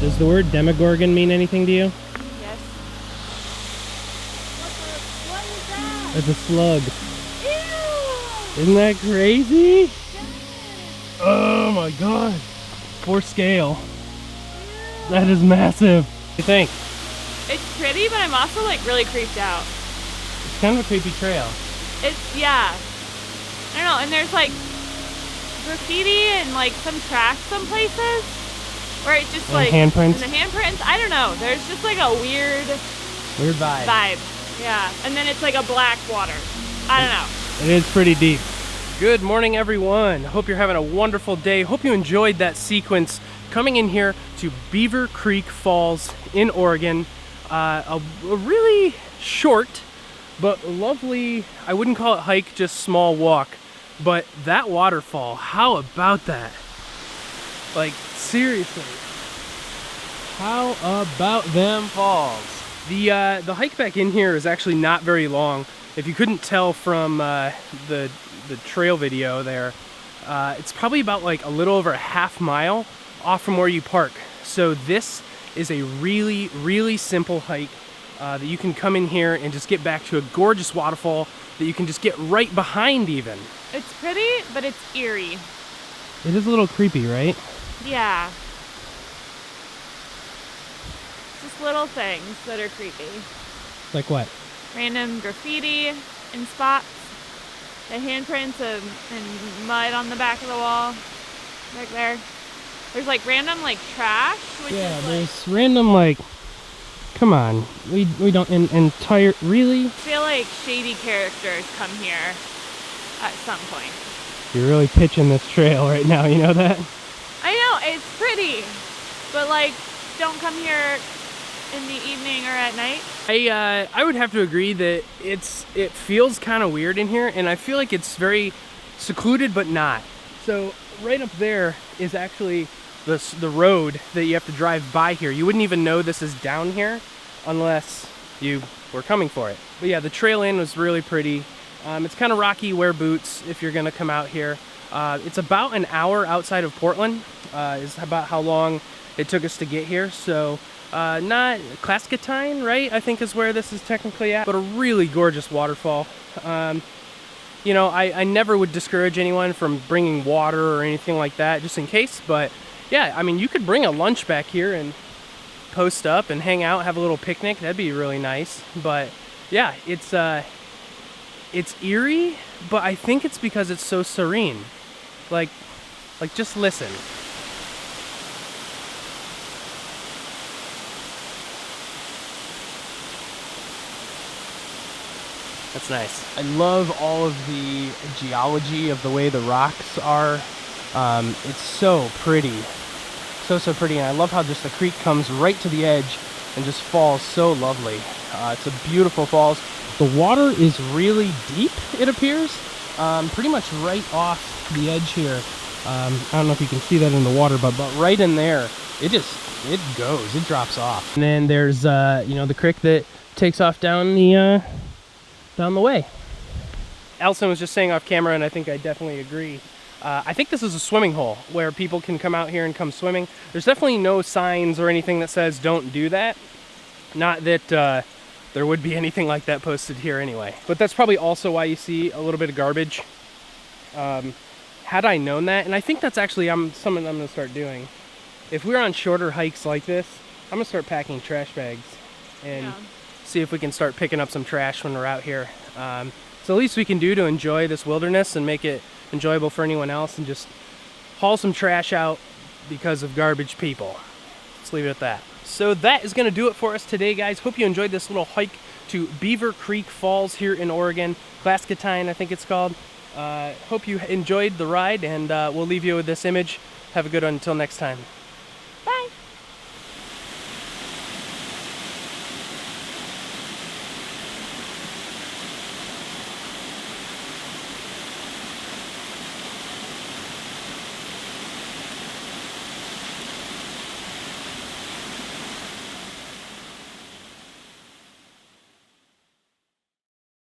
Does the word Demogorgon mean anything to you? Yes. What is that? It's a slug. Ew! Isn't that crazy? Yes. Oh my god. For scale. Ew. That is massive. What do you think? It's pretty, but I'm also like really creeped out. It's kind of a creepy trail. Yeah. I don't know, and there's like graffiti and like some trash some places. Where it just And like handprints. And the handprints, I don't know. There's just like a weird vibe. Yeah. And then it's like a black water. I don't know. It is pretty deep. Good morning, everyone. Hope you're having a wonderful day. Hope you enjoyed that sequence coming in here to Beaver Creek Falls in Oregon. A really short but lovely, I wouldn't call it hike, just small walk. But that waterfall, how about that? Like, seriously, how about them falls? The hike back in here is actually not very long. If you couldn't tell from the trail video there, it's probably about like a little over a half mile off from where you park. So this is a really, really simple hike that you can come in here and just get back to a gorgeous waterfall that you can just get right behind even. It's pretty, but it's eerie. It is a little creepy, right? Yeah. Just little things that are creepy. Like what? Random graffiti in spots. The handprints and mud on the back of the wall. Right there. There's like random like trash. Which Yeah, is there's random like, come on, we don't, entire, really? I feel like shady characters come here at some point. You're really pitching this trail right now, you know that? I know, it's pretty, but like, don't come here in the evening or at night. I would have to agree that it feels kind of weird in here, and I feel like it's very secluded, but not. So right up there is actually the road that you have to drive by here. You wouldn't even know this is down here unless you were coming for it. But yeah, the trail in was really pretty. It's kind of rocky, wear boots if you're gonna come out here. It's about an hour outside of Portland, is about how long it took us to get here. So not Clascatine, right? I think is where this is technically at, but a really gorgeous waterfall. You know, I never would discourage anyone from bringing water or anything like that, just in case. But yeah, I mean, you could bring a lunch back here and post up and hang out, have a little picnic. That'd be really nice. But yeah, it's eerie, but I think it's because it's so serene. Like just listen. That's nice. I love all of the geology of the way the rocks are. It's so pretty. So pretty, and I love how just the creek comes right to the edge and just falls so lovely. It's a beautiful falls. The water is really deep, it appears. Pretty much right off the edge here. I don't know if you can see that in the water, but right in there, it drops off. And then there's you know, the creek that takes off down the way. Allison was just saying off camera, and I think I definitely agree. I think this is a swimming hole where people can come out here and come swimming. There's definitely no signs or anything that says don't do that. Not that there would be anything like that posted here anyway. But that's probably also why you see a little bit of garbage. Had I known that, and I think that's actually something I'm gonna start doing. If we're on shorter hikes like this, I'm gonna start packing trash bags and see if we can start picking up some trash when we're out here. So the least we can do to enjoy this wilderness and make it enjoyable for anyone else, and just haul some trash out because of garbage people. Let's leave it at that. So that is going to do it for us today, guys. Hope you enjoyed this little hike to Beaver Creek Falls here in Oregon. Glaskatine, I think it's called. Hope you enjoyed the ride, and we'll leave you with this image. Have a good one until next time.